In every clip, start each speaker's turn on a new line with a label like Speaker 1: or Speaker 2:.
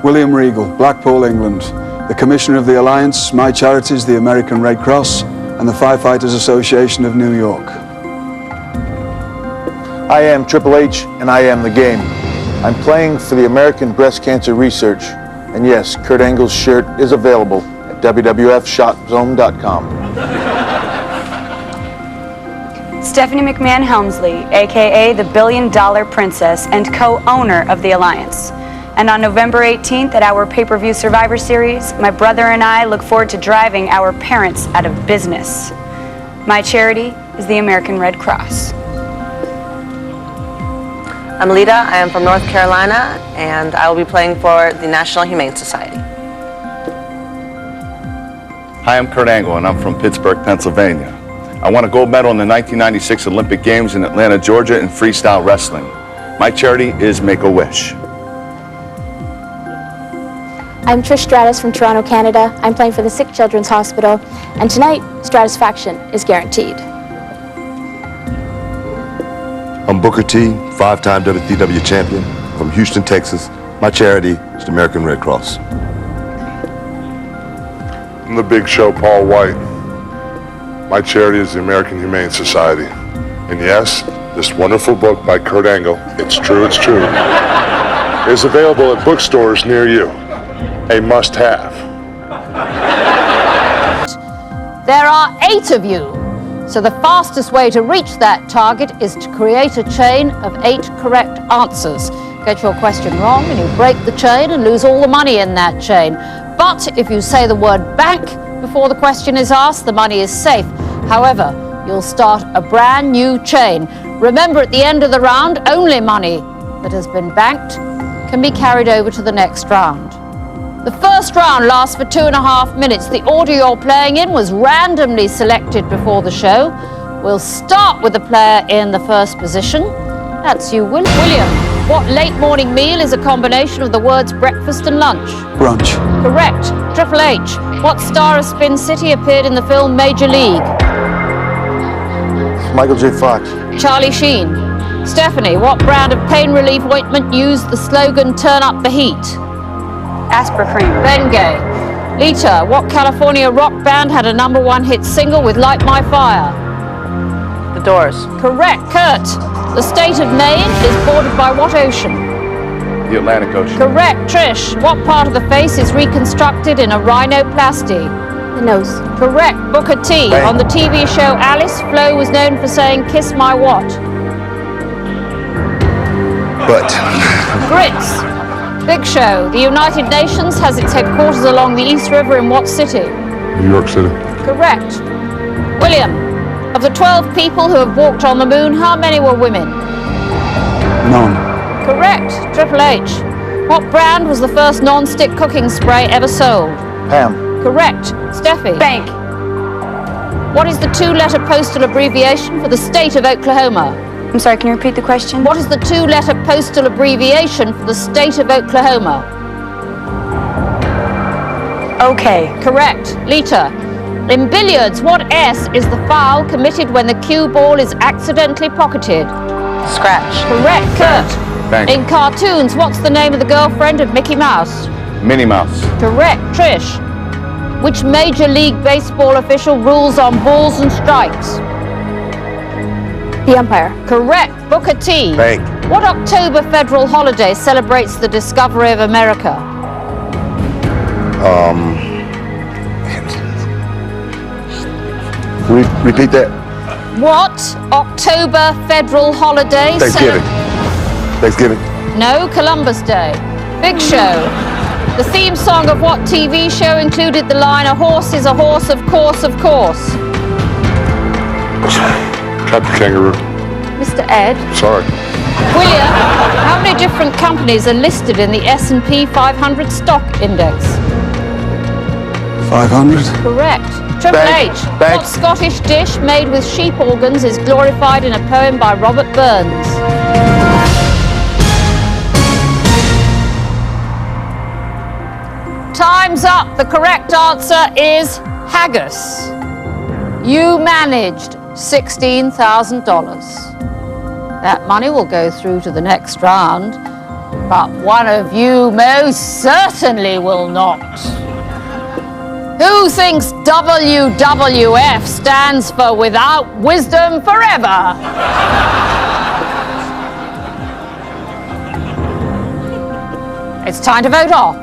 Speaker 1: William Regal, Blackpool, England. The Commissioner of the Alliance, my charities, the American Red Cross, and the Firefighters Association of New York.
Speaker 2: I am Triple H, and I am the game. I'm playing for the American Breast Cancer Research, and yes, Kurt Angle's shirt is available at WWFShotZone.com.
Speaker 3: Stephanie McMahon Helmsley, aka the $1 Billion Princess and co-owner of the Alliance. And on November 18th at our pay-per-view Survivor Series, my brother and I look forward to driving our parents out of business. My charity is the American Red Cross.
Speaker 4: I'm Lita, I am from North Carolina, and I will be playing for the National Humane Society.
Speaker 5: Hi, I'm Kurt Angle, and I'm from Pittsburgh, Pennsylvania. I won a gold medal in the 1996 Olympic Games in Atlanta, Georgia in freestyle wrestling. My charity is Make-A-Wish.
Speaker 6: I'm Trish Stratus from Toronto, Canada. I'm playing for the Sick Children's Hospital, and tonight, Stratisfaction is guaranteed.
Speaker 7: I'm Booker T, 5-time WCW champion from Houston, Texas. My charity is the American Red Cross.
Speaker 8: I'm the Big Show, Paul White. My charity is the American Humane Society. And yes, this wonderful book by Kurt Angle, it's true, is available at bookstores near you. A must-have.
Speaker 9: There are 8 of you. So the fastest way to reach that target is to create a chain of 8 correct answers. Get your question wrong and you break the chain and lose all the money in that chain. But if you say the word bank before the question is asked, the money is safe. However, you'll start a brand new chain. Remember, at the end of the round, only money that has been banked can be carried over to the next round. The first round lasts for 2.5 minutes. The order you're playing in was randomly selected before the show. We'll start with the player in the first position. That's you, William. What late morning meal is a combination of the words breakfast and lunch?
Speaker 1: Brunch.
Speaker 9: Correct. Triple H. What star of Spin City appeared in the film Major League?
Speaker 2: Michael J. Fox.
Speaker 9: Charlie Sheen. Stephanie, what brand of pain relief ointment used the slogan "Turn up the heat"?
Speaker 3: Aspercream.
Speaker 9: Bengay. Lita, what California rock band had a #1 hit single with Light My Fire?
Speaker 4: The Doors.
Speaker 9: Correct. Kurt, the state of Maine is bordered by what ocean?
Speaker 5: The Atlantic Ocean.
Speaker 9: Correct. Trish, what part of the face is reconstructed in a rhinoplasty?
Speaker 6: The nose.
Speaker 9: Correct. Booker T.
Speaker 2: Bang.
Speaker 9: On the TV show Alice, Flo was known for saying, "Kiss my what?"
Speaker 7: But
Speaker 9: Grits. Big Show. The United Nations has its headquarters along the East River in what city?
Speaker 8: New York City.
Speaker 9: Correct. William, of the 12 people who have walked on the moon, how many were women?
Speaker 1: None.
Speaker 9: Correct. Triple H. What brand was the first non-stick cooking spray ever sold?
Speaker 2: Pam.
Speaker 9: Correct. Steffi.
Speaker 3: Bank.
Speaker 9: What is the 2-letter postal abbreviation for the state of Oklahoma?
Speaker 3: I'm sorry, can you repeat the question?
Speaker 9: What is the 2-letter postal abbreviation for the state of Oklahoma?
Speaker 3: Okay.
Speaker 9: Correct. Lita. In billiards, what S is the foul committed when the cue ball is accidentally pocketed?
Speaker 4: Scratch.
Speaker 9: Correct. Kurt.
Speaker 5: Bank.
Speaker 9: In cartoons, what's the name of the girlfriend of Mickey Mouse?
Speaker 5: Minnie Mouse.
Speaker 9: Correct. Trish. Which Major League Baseball official rules on balls and strikes?
Speaker 6: The umpire.
Speaker 9: Correct. Booker T.
Speaker 7: Bank.
Speaker 9: What October federal holiday celebrates the discovery of America?
Speaker 7: Repeat that.
Speaker 9: What October federal holiday?
Speaker 7: Thanksgiving. Thanksgiving.
Speaker 9: No, Columbus Day. Big Show. The theme song of what TV show included the line, "A horse is a horse, of course, of course"?
Speaker 8: Captain Kangaroo.
Speaker 6: Mr. Ed.
Speaker 8: Sorry.
Speaker 9: William, how many different companies are listed in the S&P 500 stock index?
Speaker 1: 500.
Speaker 9: Correct. Triple
Speaker 2: Bank.
Speaker 9: H.
Speaker 2: Bank.
Speaker 9: What Scottish dish made with sheep organs is glorified in a poem by Robert Burns? Time's up. The correct answer is haggis. You managed $16,000. That money will go through to the next round. But one of you most certainly will not. Who thinks WWF stands for Without Wisdom Forever? It's time to vote off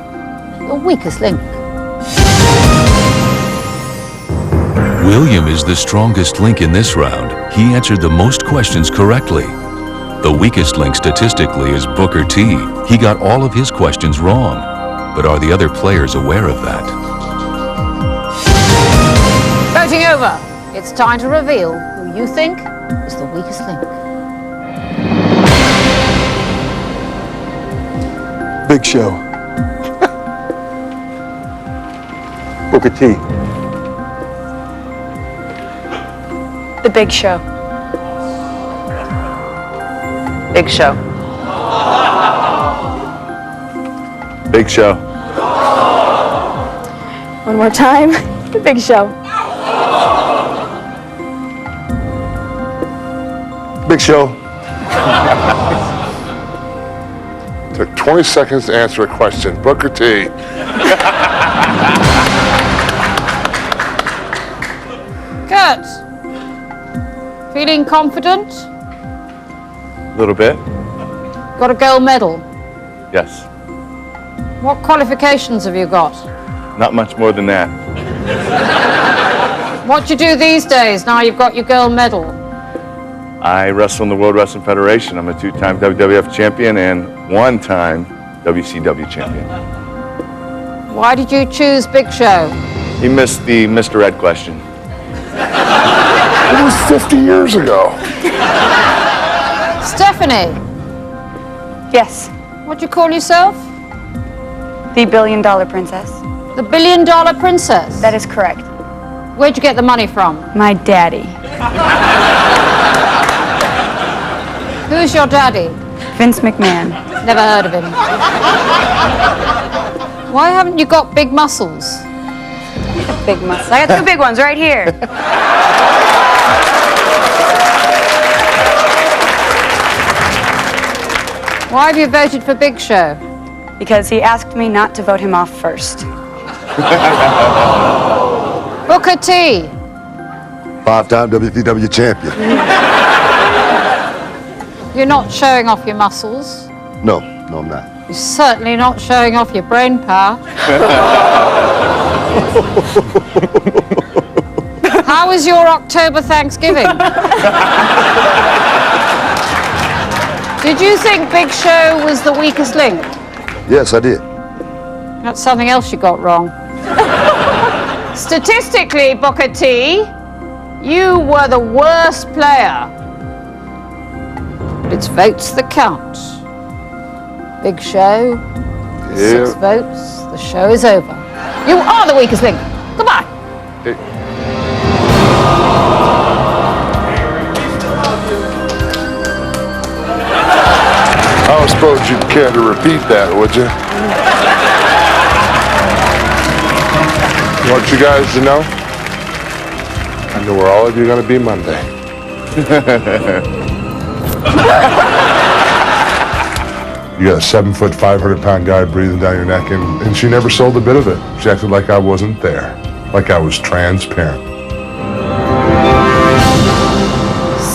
Speaker 9: the weakest link.
Speaker 10: William is the strongest link in this round. He answered the most questions correctly. The weakest link statistically is Booker T. He got all of his questions wrong. But are the other players aware of that?
Speaker 9: Voting over. It's time to reveal who you think is the weakest link.
Speaker 1: Big Show.
Speaker 2: Booker T.
Speaker 3: The Big Show.
Speaker 4: Big Show.
Speaker 5: Big Show.
Speaker 3: One more time. The Big Show.
Speaker 2: Big Show.
Speaker 8: Took 20 seconds to answer a question. Booker T.
Speaker 9: Kurt, feeling confident?
Speaker 5: A little bit.
Speaker 9: Got a gold medal.
Speaker 5: Yes.
Speaker 9: What qualifications have you got?
Speaker 5: Not much more than that.
Speaker 9: What do you do these days now you've got your gold medal?
Speaker 5: I wrestle in the World Wrestling Federation. I'm a 2-time WWF champion and 1-time WCW champion.
Speaker 9: Why did you choose Big Show?
Speaker 5: He missed the Mr. Ed question.
Speaker 8: It was 50 years ago.
Speaker 9: Stephanie,
Speaker 3: Yes.
Speaker 9: what do you call yourself?
Speaker 3: The $1 billion princess.
Speaker 9: The $1 billion princess.
Speaker 3: That is correct.
Speaker 9: Where'd you get the money from?
Speaker 3: My daddy.
Speaker 9: Who's your daddy?
Speaker 3: Vince McMahon.
Speaker 9: Never heard of him. Why haven't you got big muscles?
Speaker 3: Big muscles. I got two big ones right here.
Speaker 9: Why have you voted for Big Show?
Speaker 3: Because he asked me not to vote him off first.
Speaker 9: Booker T.
Speaker 7: 5-time WCW champion.
Speaker 9: You're not showing off your muscles.
Speaker 7: No, I'm not.
Speaker 9: You're certainly not showing off your brain power. How was your October Thanksgiving? Did you think Big Show was the weakest link?
Speaker 7: Yes, I did.
Speaker 9: That's something else you got wrong. Statistically, Booker T, you were the worst player. But it's votes that count. Big Show, 6 votes, the show is over. You are the weakest link. Goodbye.
Speaker 8: I don't suppose you'd care to repeat that, would you? I want you guys to know, I know where all of you are going to be Monday. You got a 7-foot, 500-pound guy breathing down your neck, and she never sold a bit of it. She acted like I wasn't there, like I was transparent.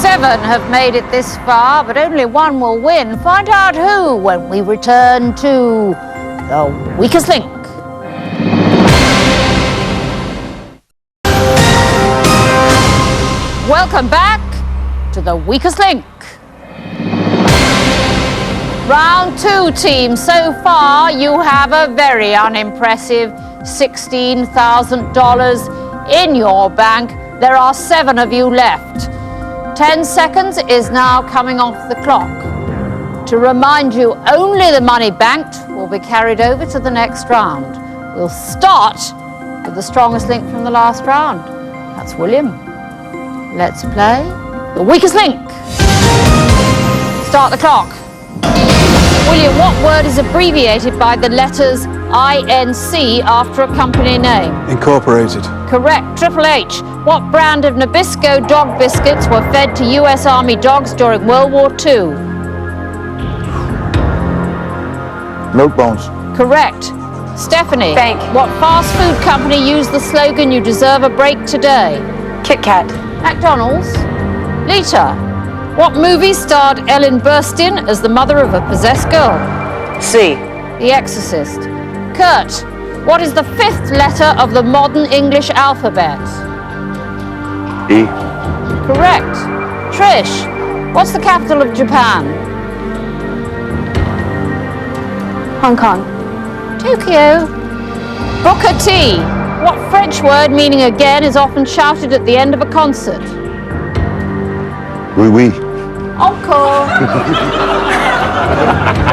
Speaker 9: 7 have made it this far, but only 1 will win. Find out who when we return to The Weakest Link. Welcome back to The Weakest Link. Round 2, team. So far, you have a very unimpressive $16,000 in your bank. There are 7 of you left. 10 seconds is now coming off the clock. To remind you, only the money banked will be carried over to the next round. We'll start with the strongest link from the last round. That's William. Let's play The Weakest Link. Start the clock. William, what word is abbreviated by the letters INC after a company name?
Speaker 1: Incorporated.
Speaker 9: Correct. Triple H. What brand of Nabisco dog biscuits were fed to U.S. Army dogs during World War II?
Speaker 2: Milk Bones.
Speaker 9: Correct. Stephanie.
Speaker 3: Bank.
Speaker 9: What fast food company used the slogan, "You deserve a break today"?
Speaker 3: Kit Kat.
Speaker 9: McDonald's. Lita. What movie starred Ellen Burstyn as the mother of a possessed girl?
Speaker 4: C.
Speaker 9: The Exorcist. Kurt. What is the 5th letter of the modern English alphabet?
Speaker 5: E.
Speaker 9: Correct. Trish. What's the capital of Japan?
Speaker 6: Hong Kong.
Speaker 9: Tokyo. Booker T. What French word meaning again is often shouted at the end of a concert?
Speaker 7: Oui, oui.
Speaker 9: Encore.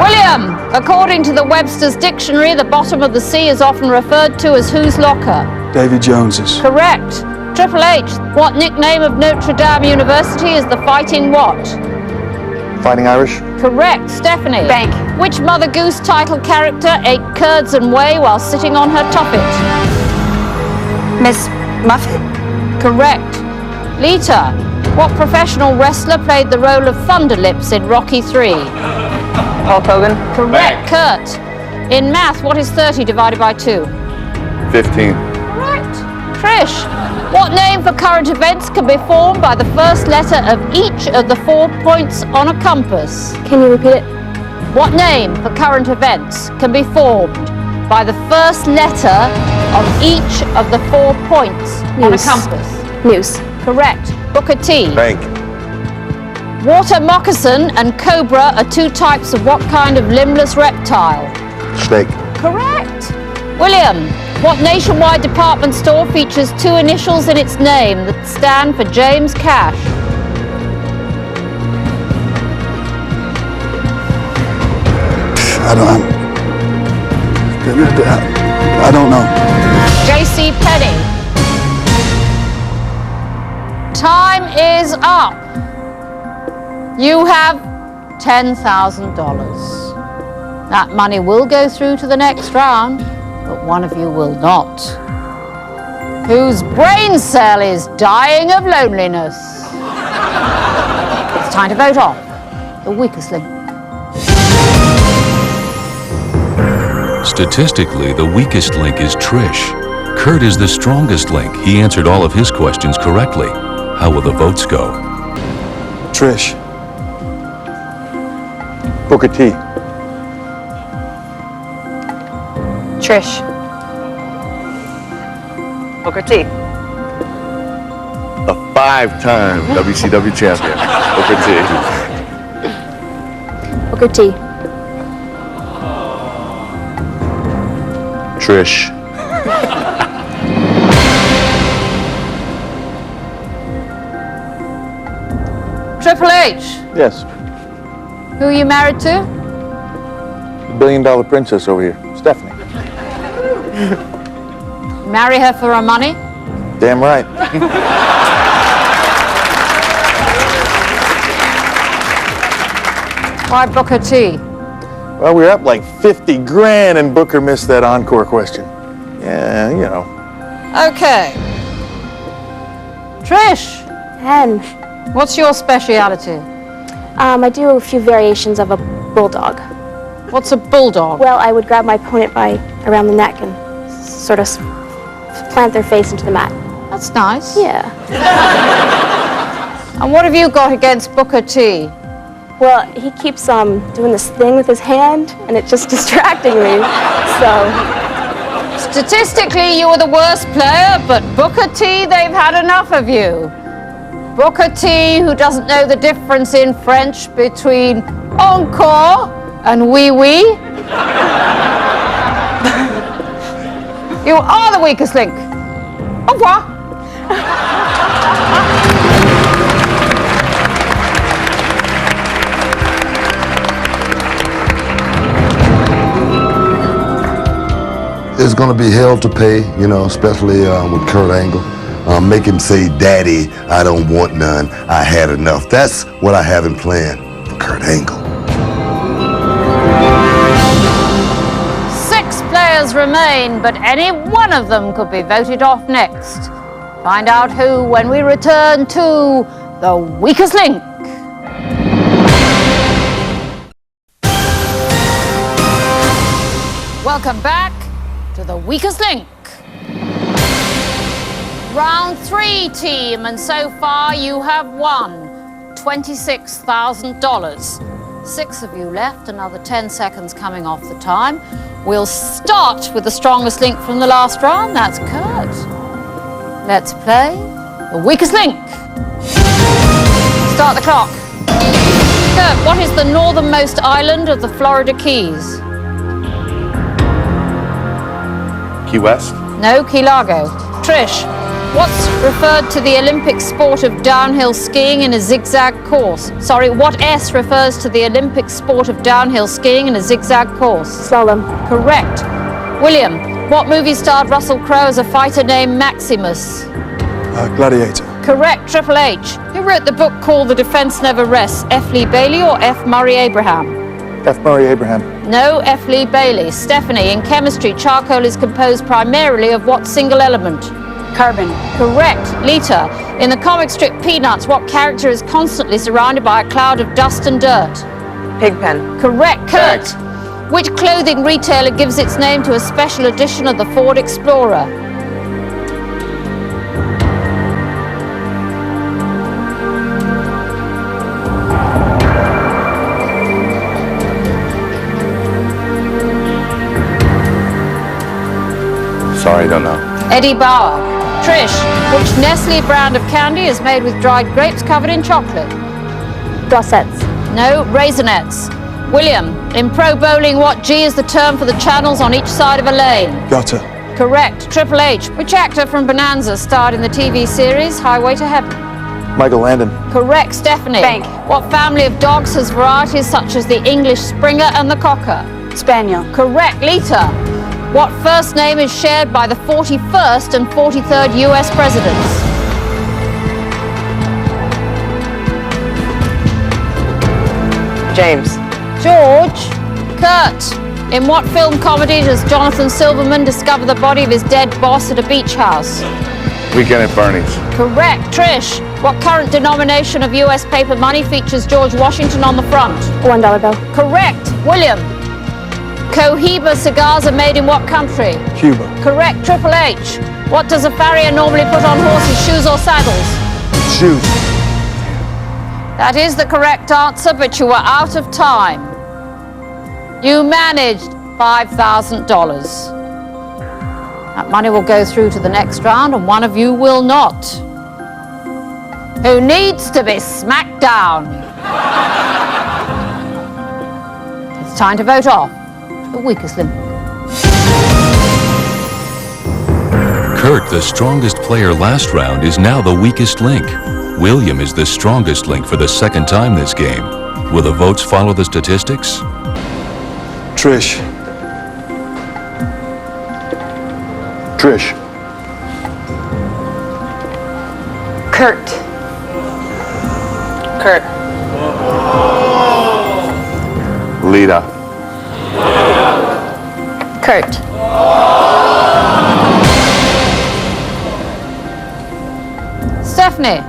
Speaker 9: William. According to the Webster's Dictionary, the bottom of the sea is often referred to as whose locker?
Speaker 1: Davy Jones's.
Speaker 9: Correct. Triple H. What nickname of Notre Dame University is the Fighting what?
Speaker 2: Fighting Irish.
Speaker 9: Correct. Stephanie.
Speaker 3: Bank.
Speaker 9: Which Mother Goose title character ate curds and whey while sitting on her tuffet?
Speaker 3: Miss Muffet.
Speaker 9: Correct. Lita. What professional wrestler played the role of Thunderlips in Rocky III?
Speaker 4: Hulk Hogan.
Speaker 9: Correct. Kurt. In math, what is 30 divided by 2?
Speaker 5: 15.
Speaker 9: Correct. Trish. What name for current events can be formed by the first letter of each of the 4 points on a compass?
Speaker 6: Can you repeat it?
Speaker 9: What name for current events can be formed by the first letter of each of the 4 points on a
Speaker 6: News.
Speaker 9: compass?
Speaker 6: News.
Speaker 9: Correct. Booker T.
Speaker 7: Bank.
Speaker 9: Water moccasin and cobra are 2 types of what kind of limbless reptile?
Speaker 7: Snake.
Speaker 9: Correct. William, what nationwide department store features 2 initials in its name that stand for James Cash?
Speaker 1: I don't know.
Speaker 9: J.C. Penney. Time is up. You have $10,000. That money will go through to the next round, but one of you will not. Whose brain cell is dying of loneliness? It's time to vote on the weakest link.
Speaker 10: Statistically, the weakest link is Trish. Kurt is the strongest link. He answered all of his questions correctly. How will the votes go?
Speaker 1: Trish.
Speaker 2: Booker T.
Speaker 3: Trish.
Speaker 4: Booker T.
Speaker 5: A 5-time WCW champion. Booker T.
Speaker 6: Booker T.
Speaker 2: Trish.
Speaker 9: Triple H,
Speaker 2: Yes.
Speaker 9: who are you married to?
Speaker 2: The billion-dollar princess over here. Stephanie.
Speaker 9: Marry her for her money?
Speaker 2: Damn right.
Speaker 9: Why Booker T?
Speaker 2: Well, we were up like 50 grand and Booker missed that encore question. Yeah, you know.
Speaker 9: Okay. Trish,
Speaker 6: 10.
Speaker 9: what's your speciality?
Speaker 6: I do a few variations of a bulldog.
Speaker 9: What's a bulldog?
Speaker 6: Well, I would grab my opponent by around the neck and sort of plant their face into the mat.
Speaker 9: That's nice.
Speaker 6: Yeah.
Speaker 9: And what have you got against Booker T?
Speaker 6: Well, he keeps doing this thing with his hand, and it's just distracting me. So,
Speaker 9: Statistically, you were the worst player, but Booker T, they've had enough of you. Booker T, who doesn't know the difference in French between encore and oui oui. You are the weakest link. Au revoir.
Speaker 7: It's going to be hell to pay, you know, especially with Kurt Angle. Make him say, "Daddy, I don't want none. I had enough." That's what I have in plan for Kurt Angle.
Speaker 9: 6 players remain, but any one of them could be voted off next. Find out who when we return to the weakest link. Welcome back to the weakest link. Round 3, team, and so far you have won $26,000. 6 of you left, another 10 seconds coming off the time. We'll start with the strongest link from the last round, that's Kurt. Let's play the weakest link. Start the clock. Kurt, what is the northernmost island of the Florida Keys?
Speaker 5: Key West?
Speaker 9: No, Key Largo. Trish, what's referred to the Olympic sport of downhill skiing in a zigzag course? Sorry, what S refers to the Olympic sport of downhill skiing in a zigzag course?
Speaker 6: Slalom.
Speaker 9: Correct. William, what movie starred Russell Crowe as a fighter named Maximus?
Speaker 1: Gladiator.
Speaker 9: Correct. Triple H. Who wrote the book called The Defense Never Rests? F. Lee Bailey or F. Murray Abraham?
Speaker 2: F. Murray Abraham.
Speaker 9: No, F. Lee Bailey. Stephanie, in chemistry, charcoal is composed primarily of what single element?
Speaker 3: Carbon.
Speaker 9: Correct. Lita, in the comic strip Peanuts, what character is constantly surrounded by a cloud of dust and dirt?
Speaker 4: Pigpen.
Speaker 9: Correct. Kurt, which clothing retailer gives its name to a special edition of the Ford Explorer?
Speaker 5: Sorry, I don't know.
Speaker 9: Eddie Bauer. Trish, which Nestle brand of candy is made with dried grapes covered in chocolate?
Speaker 6: Dossets.
Speaker 9: No, Raisinets. William, in pro bowling, what G is the term for the channels on each side of a lane?
Speaker 1: Gutter.
Speaker 9: Correct. Triple H, which actor from Bonanza starred in the TV series Highway to Heaven?
Speaker 2: Michael Landon.
Speaker 9: Correct. Stephanie.
Speaker 3: Bank.
Speaker 9: What family of dogs has varieties such as the English Springer and the Cocker?
Speaker 3: Spaniel.
Speaker 9: Correct. Lita. What first name is shared by the 41st and 43rd US presidents?
Speaker 4: James.
Speaker 9: George. Kurt, in what film comedy does Jonathan Silverman discover the body of his dead boss at a beach house?
Speaker 5: Weekend at Bernie's.
Speaker 9: Correct. Trish, what current denomination of US paper money features George Washington on the front?
Speaker 6: $1 bill.
Speaker 9: Correct. William, Cohiba cigars are made in what country?
Speaker 1: Cuba.
Speaker 9: Correct. Triple H, what does a farrier normally put on horses' shoes or saddles?
Speaker 2: Shoes.
Speaker 9: That is the correct answer, but you were out of time. You managed $5,000. That money will go through to the next round, and one of you will not. Who needs to be smacked down? It's time to vote off the weakest link.
Speaker 10: Kurt, the strongest player last round, is now the weakest link. William is the strongest link for the second time this game. Will the votes follow the statistics?
Speaker 1: Trish.
Speaker 2: Trish.
Speaker 3: Kurt.
Speaker 4: Kurt.
Speaker 5: Lita.
Speaker 3: Kurt.
Speaker 9: Stephanie,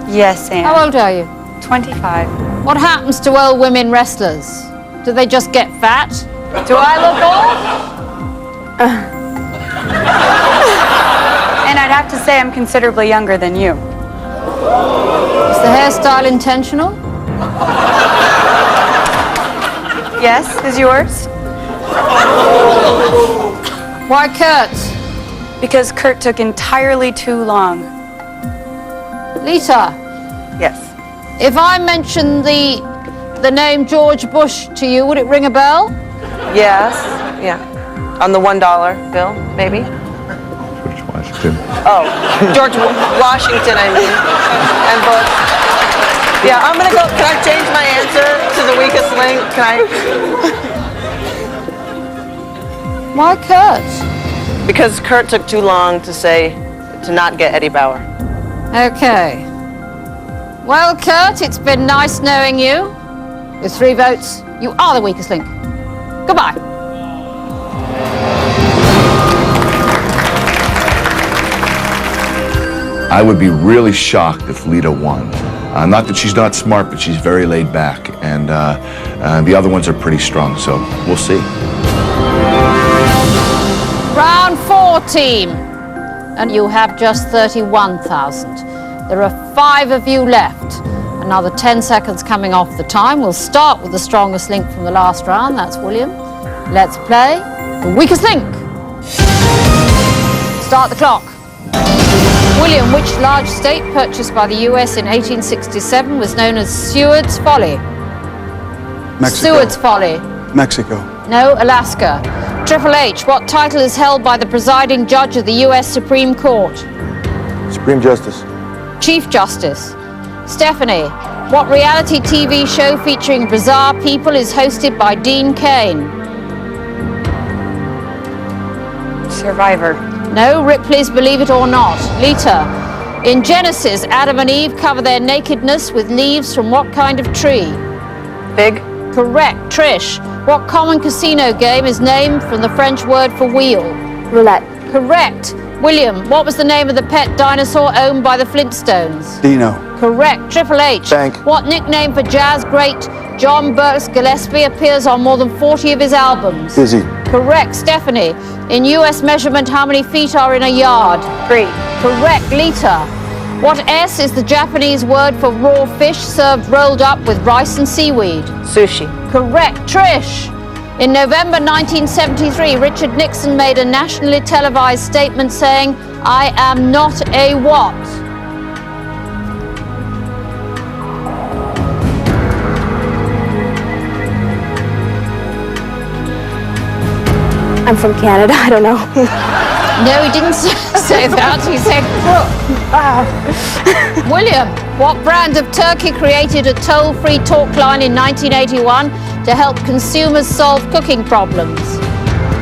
Speaker 3: Yes, Anne.
Speaker 9: how old are you?
Speaker 3: 25.
Speaker 9: What happens to old women wrestlers? Do they just get fat?
Speaker 3: Do I look old? And I'd have to say I'm considerably younger than you.
Speaker 9: Is the hairstyle intentional?
Speaker 3: Yes, is yours?
Speaker 9: Why Kurt?
Speaker 3: Because Kurt took entirely too long.
Speaker 9: Lita,
Speaker 4: Yes.
Speaker 9: if I mentioned the name George Bush to you, would it ring a bell?
Speaker 4: Yes. Yeah. On the $1 bill, maybe.
Speaker 5: George Washington.
Speaker 4: Oh, George Washington, I mean. And Bush. Yeah, I'm gonna go. Can I change my answer to the weakest link? Can I?
Speaker 9: Why Kurt?
Speaker 4: Because Kurt took too long to not get Eddie Bauer.
Speaker 9: Okay. Well, Kurt, it's been nice knowing you. With 3 votes, you are the weakest link. Goodbye.
Speaker 5: I would be really shocked if Lita won. Not that she's not smart, but she's very laid back, and the other ones are pretty strong, so we'll see.
Speaker 9: team. And you have just 31,000. There are 5 of you left. Another 10 seconds coming off the time. We'll start with the strongest link from the last round. That's William. Let's play the weakest link. Start the clock. William, which large state purchased by the US in 1867 was known as Seward's Folly?
Speaker 1: Mexico.
Speaker 9: Seward's Folly.
Speaker 1: Mexico.
Speaker 9: No, Alaska. Triple H, what title is held by the presiding judge of the US Supreme Court?
Speaker 2: Supreme Justice.
Speaker 9: Chief Justice. Stephanie, what reality TV show featuring bizarre people is hosted by Dean Cain?
Speaker 3: Survivor.
Speaker 9: No, Ripley's Believe It or Not. Lita, in Genesis, Adam and Eve cover their nakedness with leaves from what kind of tree?
Speaker 3: Big.
Speaker 9: Correct. Trish, what common casino game is named from the French word for wheel?
Speaker 6: Roulette.
Speaker 9: Correct. William, what was the name of the pet dinosaur owned by the Flintstones?
Speaker 1: Dino.
Speaker 9: Correct. Triple H.
Speaker 2: Bank.
Speaker 9: What nickname for jazz great John Burks Gillespie appears on more than 40 of his albums?
Speaker 2: Busy.
Speaker 9: Correct. Stephanie, in US measurement, how many feet are in a yard?
Speaker 3: 3.
Speaker 9: Correct. Lita, what S is the Japanese word for raw fish served rolled up with rice and seaweed?
Speaker 3: Sushi.
Speaker 9: Correct. Trish, in November 1973, Richard Nixon made a nationally televised statement saying, "I am not a what?"
Speaker 6: I'm from Canada. I don't know.
Speaker 9: No, he didn't say that. He said crook. William, what brand of turkey created a toll-free talk line in 1981 to help consumers solve cooking problems?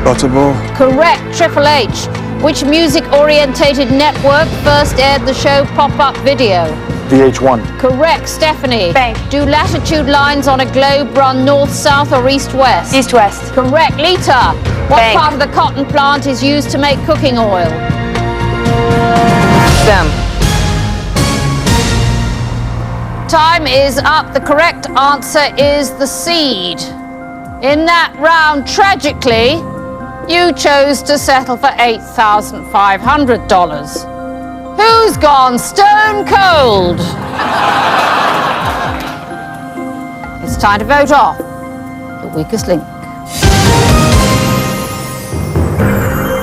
Speaker 1: Butterball.
Speaker 9: Correct. Triple H, which music-orientated network first aired the show Pop-Up Video?
Speaker 2: VH1.
Speaker 9: Correct. Stephanie,
Speaker 3: Bank.
Speaker 9: do latitude lines on a globe run north, south, or east-west?
Speaker 3: East-west.
Speaker 9: Correct. Lita, what
Speaker 3: Bank.
Speaker 9: part of the cotton plant is used to make cooking oil?
Speaker 4: Stem.
Speaker 9: Time is up. The correct answer is the seed. In that round, tragically, you chose to settle for $8,500. Who's gone stone cold? It's time to vote off the weakest link.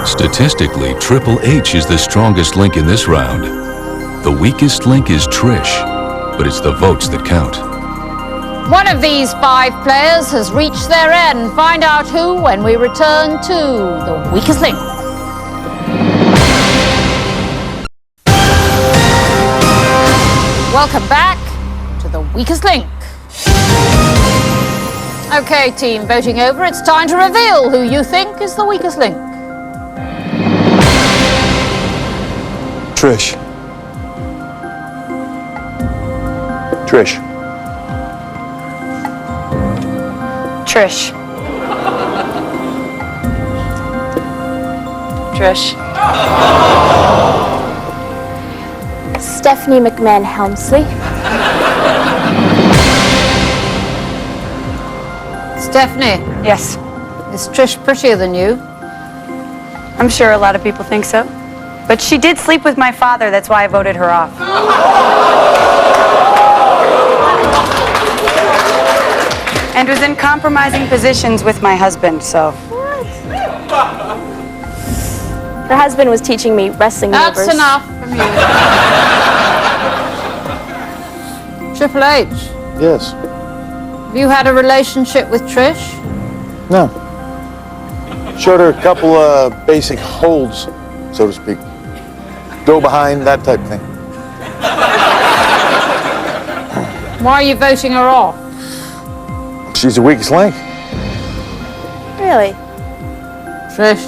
Speaker 10: Statistically, Triple H is the strongest link in this round. The weakest link is Trish, but it's the votes that count.
Speaker 9: One of these 5 players has reached their end. Find out who when we return to the weakest link. Welcome back to the weakest link. Okay, team, voting over, it's time to reveal who you think is the weakest link.
Speaker 1: Trish.
Speaker 2: Trish.
Speaker 3: Trish. Trish.
Speaker 6: Stephanie McMahon Helmsley.
Speaker 9: Stephanie,
Speaker 3: Yes.
Speaker 9: is Trish prettier than you?
Speaker 3: I'm sure a lot of people think so. But she did sleep with my father, that's why I voted her off. And was in compromising positions with my husband, so.
Speaker 6: Her husband was teaching me wrestling
Speaker 9: That's
Speaker 6: maneuvers.
Speaker 9: enough from you. Triple H,
Speaker 2: Yes.
Speaker 9: have you had a relationship with Trish?
Speaker 2: No. Showed her a couple of basic holds, so to speak. Go behind, that type of thing.
Speaker 9: Why are you voting her off?
Speaker 2: She's the weakest link.
Speaker 6: Really?
Speaker 9: Trish,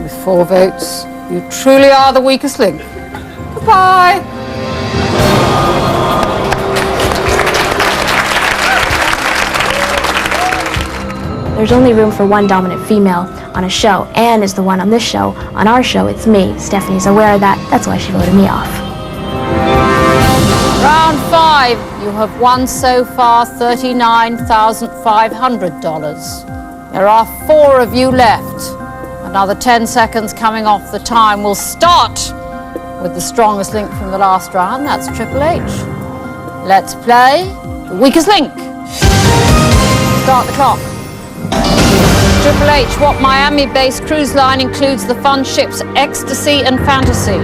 Speaker 9: with 4 votes, you truly are the weakest link. Goodbye.
Speaker 6: There's only room for one dominant female on a show. Anne is the one on this show. On our show, it's me. Stephanie's aware of that. That's why she voted me off.
Speaker 9: Round 5, you have won so far $39,500. There are 4 of you left, and Another 10 seconds coming off the time. We'll start with the strongest link from the last round. That's Triple H. Let's play the weakest link. Start the clock. Triple H, what Miami-based cruise line includes the fun ships Ecstasy and Fantasy?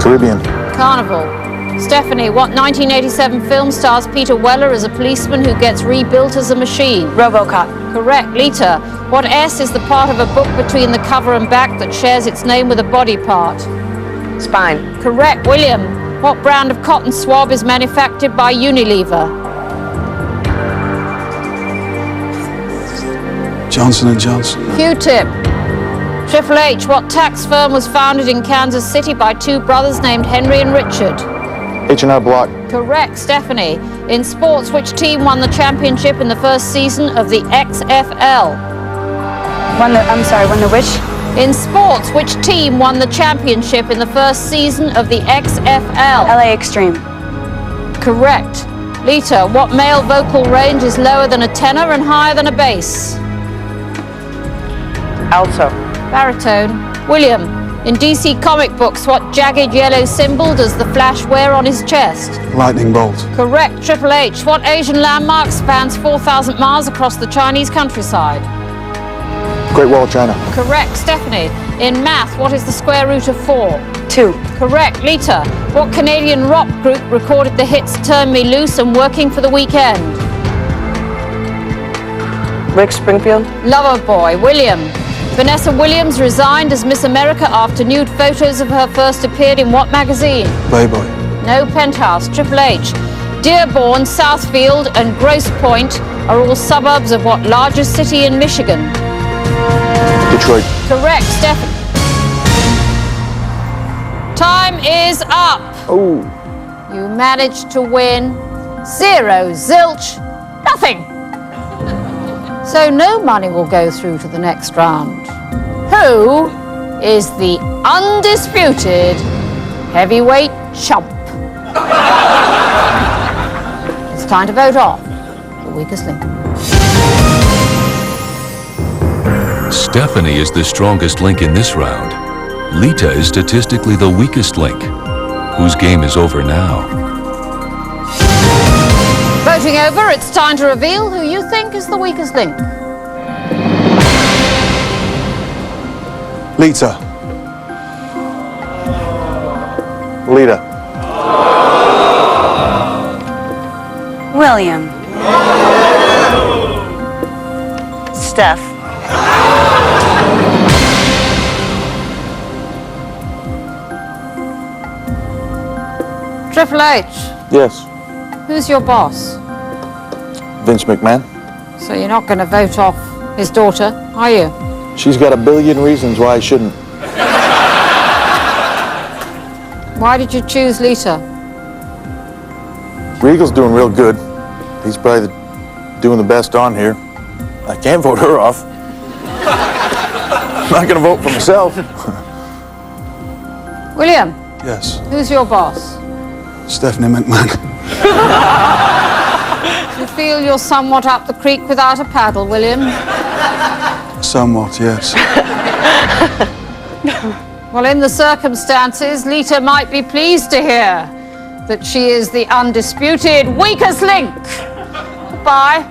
Speaker 2: Caribbean.
Speaker 9: Carnival. Stephanie, what 1987 film stars Peter Weller as a policeman who gets rebuilt as a machine?
Speaker 3: RoboCop.
Speaker 9: Correct. Lita, what S is the part of a book between the cover and back that shares its name with a body part?
Speaker 4: Spine.
Speaker 9: Correct. William, what brand of cotton swab is manufactured by Unilever?
Speaker 1: Johnson & Johnson.
Speaker 9: Q-tip. Triple H, what tax firm was founded in Kansas City by two brothers named Henry and Richard?
Speaker 2: H&R Block.
Speaker 9: Correct. Stephanie, in sports, which team won the championship in the first season of the XFL?
Speaker 3: Won the which?
Speaker 9: In sports, which team won the championship in the first season of the XFL?
Speaker 3: LA Extreme.
Speaker 9: Correct. Lita, what male vocal range is lower than a tenor and higher than a bass?
Speaker 4: Alto.
Speaker 9: Baritone. William, in DC comic books, what jagged yellow symbol does the Flash wear on his chest?
Speaker 1: Lightning bolt.
Speaker 9: Correct. Triple H, what Asian landmark spans 4,000 miles across the Chinese countryside?
Speaker 2: Great Wall of China.
Speaker 9: Correct. Stephanie, in math, what is the square root of 4?
Speaker 3: 2.
Speaker 9: Correct. Lita, what Canadian rock group recorded the hits Turn Me Loose and Working for the Weekend?
Speaker 4: Rick Springfield.
Speaker 9: Loverboy. William, Vanessa Williams resigned as Miss America after nude photos of her first appeared in what magazine?
Speaker 1: Playboy.
Speaker 9: No. Penthouse. Triple H, Dearborn, Southfield and Grosse Pointe are all suburbs of what largest city in Michigan?
Speaker 2: Detroit.
Speaker 9: Correct. Stephanie. Time is up.
Speaker 2: Oh.
Speaker 9: You managed to win 0, zilch, nothing. So no money will go through to the next round. Who is the undisputed heavyweight chump? It's time to vote off the weakest link.
Speaker 10: Stephanie is the strongest link in this round. Lita is statistically the weakest link, whose game is over now.
Speaker 9: Voting over, it's time to reveal who you think is the weakest link.
Speaker 1: Lita.
Speaker 2: Lita.
Speaker 3: William.
Speaker 4: Steph.
Speaker 9: Triple H,
Speaker 2: Yes.
Speaker 9: who's your boss?
Speaker 2: Vince McMahon.
Speaker 9: So you're not going to vote off his daughter, are you?
Speaker 2: She's got a billion reasons why I shouldn't.
Speaker 9: Why did you choose Lita?
Speaker 2: Regal's doing real good. He's probably doing the best on here. I can't vote her off. I'm not going to vote for myself.
Speaker 9: William,
Speaker 1: Yes.
Speaker 9: who's your boss?
Speaker 1: Stephanie McMahon.
Speaker 9: You feel you're somewhat up the creek without a paddle, William?
Speaker 1: Somewhat, yes.
Speaker 9: Well, in the circumstances, Lita might be pleased to hear that she is the undisputed weakest link. Goodbye.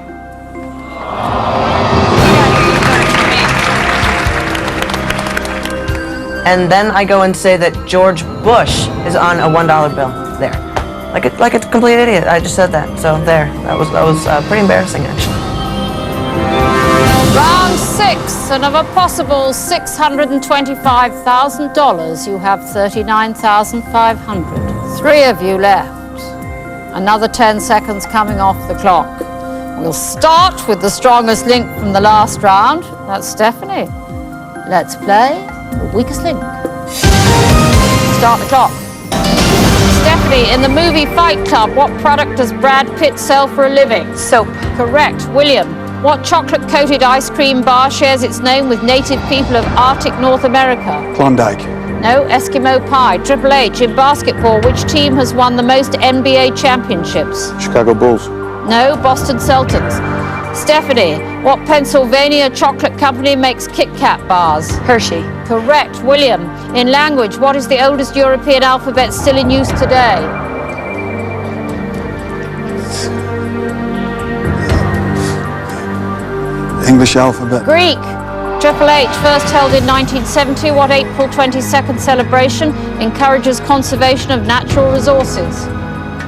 Speaker 4: And then I go and say that George Bush is on a $1 bill. There. Like a complete idiot. I just said that. So there. That was pretty embarrassing, actually.
Speaker 9: Round 6, and of a possible $625,000, you have $39,500. 3 of you left. Another 10 seconds coming off the clock. We'll start with the strongest link from the last round. That's Stephanie. Let's play the weakest link. Start the clock. Stephanie, in the movie Fight Club, what product does Brad Pitt sell for a living?
Speaker 3: Soap.
Speaker 9: Correct. William, what chocolate-coated ice cream bar shares its name with native people of Arctic North America?
Speaker 1: Klondike.
Speaker 9: No. Eskimo pie. Triple H, in basketball, which team has won the most NBA championships?
Speaker 2: Chicago Bulls.
Speaker 9: No. Boston Celtics. Stephanie, what Pennsylvania chocolate company makes Kit Kat bars?
Speaker 3: Hershey.
Speaker 9: Correct. William, in language, what is the oldest European alphabet still in use today?
Speaker 1: English alphabet.
Speaker 9: Greek. Triple H, first held in 1970, what April 22nd celebration encourages conservation of natural resources?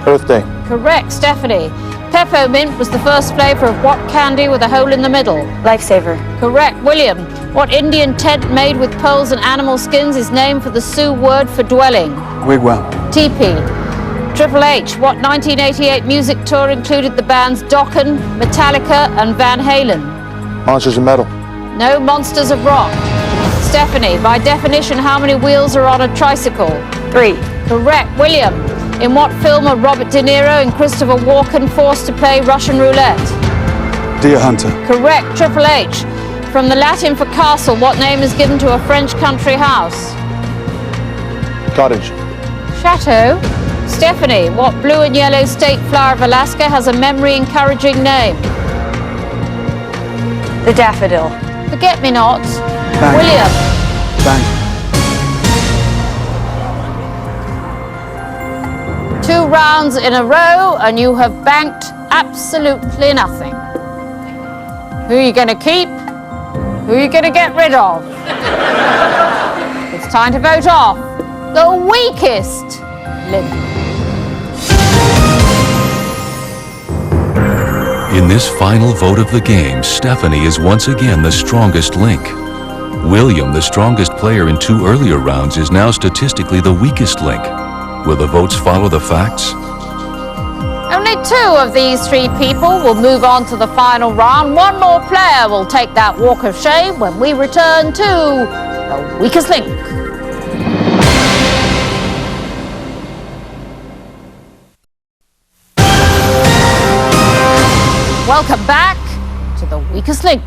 Speaker 2: Earth Day.
Speaker 9: Correct. Stephanie, peppermint was the first flavor of what candy with a hole in the middle?
Speaker 3: Lifesaver.
Speaker 9: Correct. William, what Indian tent made with poles and animal skins is named for the Sioux word for dwelling?
Speaker 1: Wigwam.
Speaker 9: Teepee. Triple H, what 1988 music tour included the bands Dokken, Metallica, and Van Halen?
Speaker 2: Monsters of Metal.
Speaker 9: No, Monsters of Rock. Stephanie, by definition, how many wheels are on a tricycle?
Speaker 3: 3.
Speaker 9: Correct. William, in what film are Robert De Niro and Christopher Walken forced to play Russian roulette?
Speaker 1: Deer hunter.
Speaker 9: Correct. Triple H, from the Latin for castle, what name is given to a French country house?
Speaker 2: Cottage.
Speaker 9: Chateau. Stephanie, what blue and yellow state flower of Alaska has a memory-encouraging name?
Speaker 3: The daffodil.
Speaker 9: Forget-me-nots.
Speaker 1: Bang.
Speaker 9: William.
Speaker 1: Bang.
Speaker 9: 2 rounds in a row and you have banked absolutely nothing. Who are you going to keep? Who are you going to get rid of? It's time to vote off the weakest link.
Speaker 10: In this final vote of the game, Stephanie is once again the strongest link. William, the strongest player in 2 earlier rounds, is now statistically the weakest link. Will the votes follow the facts?
Speaker 9: Only 2 of these 3 people will move on to the final round. 1 more player will take that walk of shame when we return to the weakest link. Welcome back to the weakest link.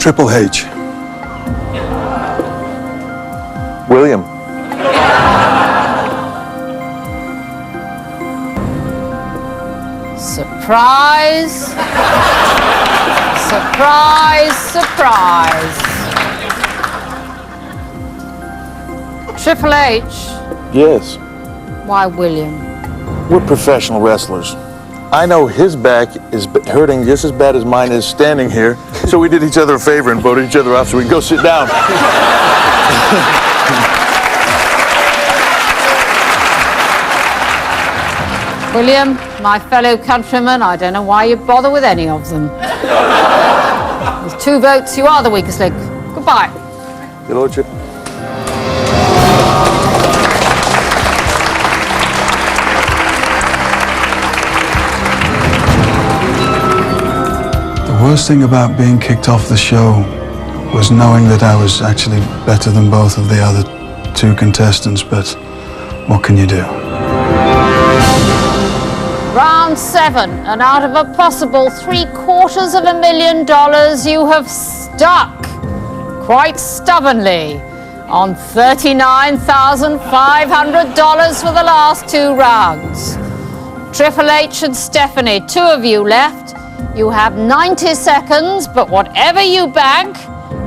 Speaker 1: Triple H.
Speaker 2: William.
Speaker 9: Surprise. Surprise, surprise. Triple H.
Speaker 2: Yes.
Speaker 9: Why William?
Speaker 2: We're professional wrestlers. I know his back is hurting just as bad as mine is standing here, so we did each other a favor and voted each other off so we can go sit down.
Speaker 9: William, my fellow countrymen, I don't know why you bother with any of them. With 2 votes, you are the weakest link. Goodbye.
Speaker 2: Your Lordship.
Speaker 1: The worst thing about being kicked off the show was knowing that I was actually better than both of the other 2 contestants, but what can you do?
Speaker 9: Round 7, and out of a possible $750,000, you have stuck quite stubbornly on $39,500 for the last 2 rounds. Triple H and Stephanie, 2 of you left. You have 90 seconds, but whatever you bank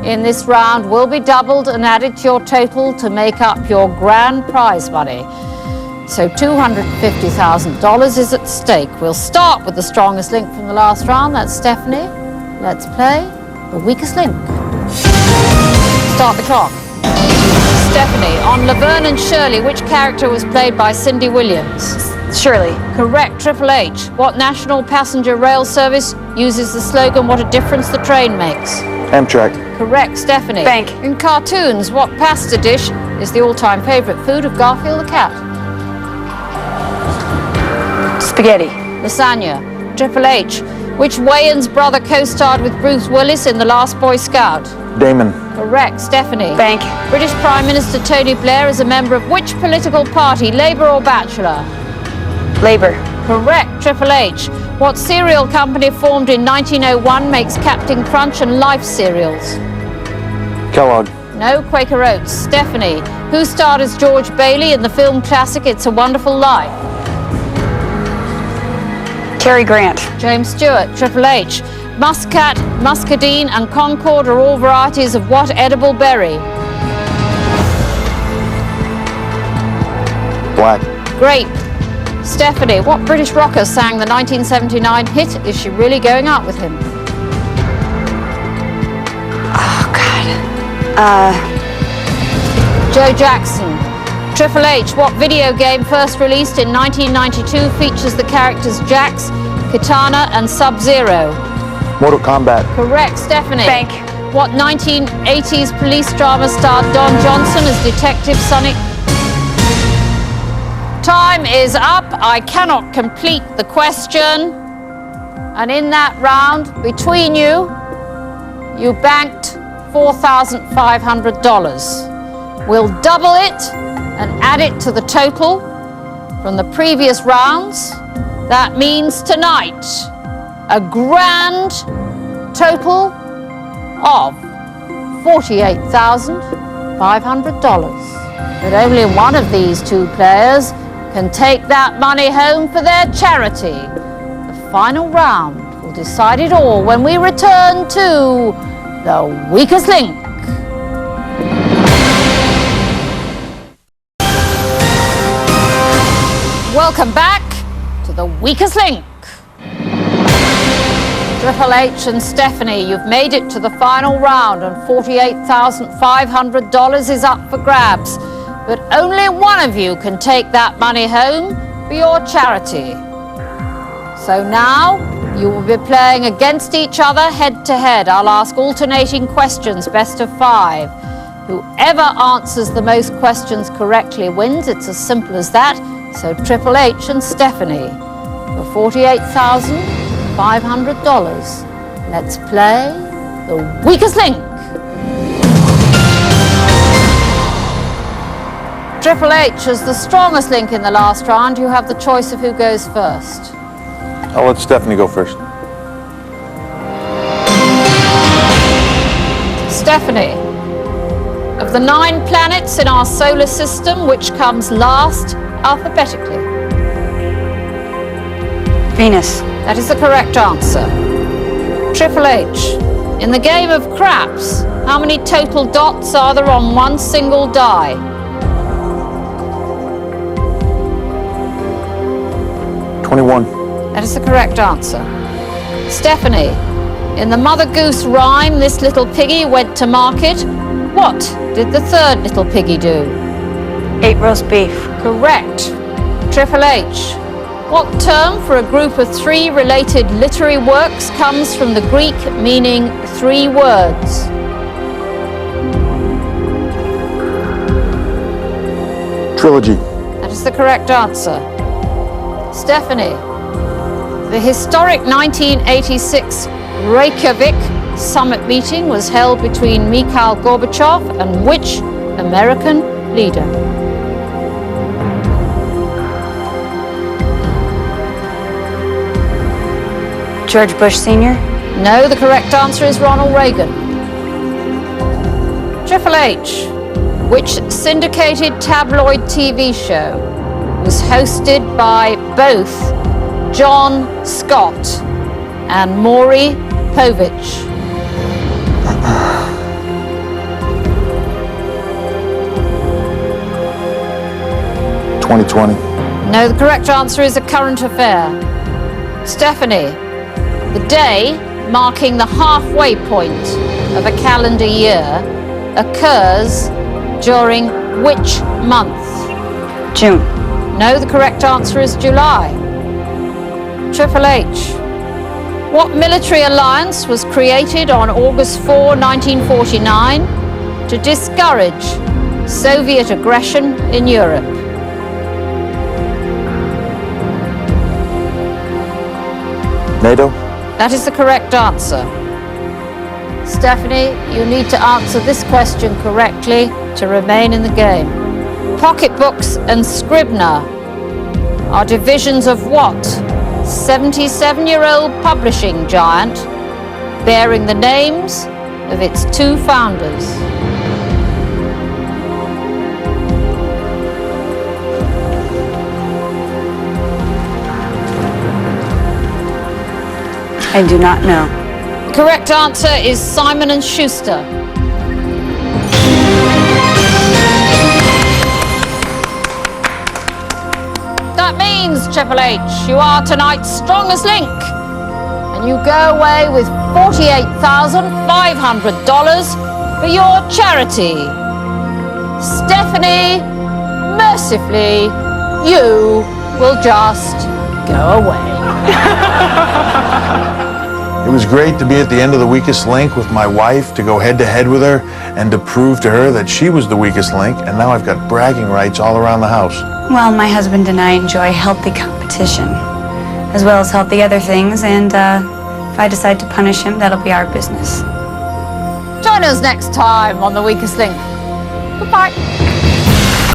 Speaker 9: in this round will be doubled and added to your total to make up your grand prize money. So $250,000 is at stake. We'll start with the strongest link from the last round. That's Stephanie. Let's play the weakest link. Start the clock. Stephanie, on Laverne and Shirley, which character was played by Cindy Williams?
Speaker 3: Shirley.
Speaker 9: Correct. Triple H, what national passenger rail service uses the slogan, "What a difference the train makes"?
Speaker 2: Amtrak.
Speaker 9: Correct. Stephanie.
Speaker 3: Bank.
Speaker 9: In cartoons, what pasta dish is the all-time favorite food of Garfield the cat?
Speaker 3: Spaghetti.
Speaker 9: Lasagna. Triple H, which Wayans brother co-starred with Bruce Willis in The Last Boy Scout?
Speaker 2: Damon.
Speaker 9: Correct. Stephanie.
Speaker 3: Bank.
Speaker 9: British Prime Minister Tony Blair is a member of which political party, Labour or Bachelor?
Speaker 3: Labor.
Speaker 9: Correct. Triple H, what cereal company formed in 1901 makes Captain Crunch and Life cereals?
Speaker 2: Kellogg.
Speaker 9: No, Quaker Oats. Stephanie, who starred as George Bailey in the film classic It's a Wonderful Life?
Speaker 3: Cary Grant.
Speaker 9: James Stewart, Triple H. Muscat, muscadine, and concord are all varieties of what edible berry?
Speaker 2: Black.
Speaker 9: Grape. Stephanie, what British rocker sang the 1979 hit Is She Really Going Out With Him?
Speaker 3: Oh, God.
Speaker 9: Joe Jackson. Triple H, what video game first released in 1992 features the characters Jax, Kitana, and Sub-Zero?
Speaker 2: Mortal Kombat.
Speaker 9: Correct, Stephanie.
Speaker 3: Bank.
Speaker 9: What 1980s police drama starred Don Johnson as Detective Sonic? Time is up. I cannot complete the question. And in that round, between you, you banked $4,500. We'll double it and add it to the total from the previous rounds. That means tonight, a grand total of $48,500. But only one of these two players can take that money home for their charity. The final round will decide it all when we return to The Weakest Link. Welcome back to The Weakest Link. Triple H and Stephanie, you've made it to the final round and $48,500 is up for grabs. But only one of you can take that money home for your charity. So now you will be playing against each other head to head. I'll ask alternating questions, best of 5. Whoever answers the most questions correctly wins. It's as simple as that. So Triple H and Stephanie for $48,500. Let's play The Weakest Link. Triple H as the strongest link in the last round. You have the choice of who goes first.
Speaker 2: I'll let Stephanie go first.
Speaker 9: Stephanie, of the 9 planets in our solar system, which comes last alphabetically?
Speaker 3: Venus.
Speaker 9: That is the correct answer. Triple H, in the game of craps, how many total dots are there on one single die?
Speaker 2: 21.
Speaker 9: That is the correct answer. Stephanie, in the Mother Goose rhyme, this little piggy went to market. What did the third little piggy do?
Speaker 3: 8 roast beef.
Speaker 9: Correct. Triple H, what term for a group of 3 related literary works comes from the Greek meaning 3 words?
Speaker 2: Trilogy.
Speaker 9: That is the correct answer. Stephanie, the historic 1986 Reykjavik summit meeting was held between Mikhail Gorbachev and which American leader?
Speaker 3: George Bush Sr.?
Speaker 9: No, the correct answer is Ronald Reagan. Triple H, which syndicated tabloid TV show was hosted by both John Scott and Maury Povich?
Speaker 2: 2020.
Speaker 9: No, the correct answer is A Current Affair. Stephanie, the day marking the halfway point of a calendar year occurs during which month?
Speaker 3: June.
Speaker 9: No, the correct answer is July. Triple H, what military alliance was created on August 4, 1949 to discourage Soviet aggression in Europe?
Speaker 2: NATO.
Speaker 9: That is the correct answer. Stephanie, you need to answer this question correctly to remain in the game. Pocketbooks and Scribner are divisions of what 77-year-old publishing giant bearing the names of its 2 founders?
Speaker 3: I do not know.
Speaker 9: The correct answer is Simon & Schuster. That means, Triple H, you are tonight's strongest link. And you go away with $48,500 for your charity. Stephanie, mercifully, you will just go away.
Speaker 2: It was great to be at the end of the weakest link with my wife, to go head-to-head with her, and to prove to her that she was the weakest link, and now I've got bragging rights all around the house.
Speaker 3: Well, my husband and I enjoy healthy competition, as well as healthy other things, and if I decide to punish him, that'll be our business.
Speaker 9: Join us next time on The Weakest Link. Goodbye.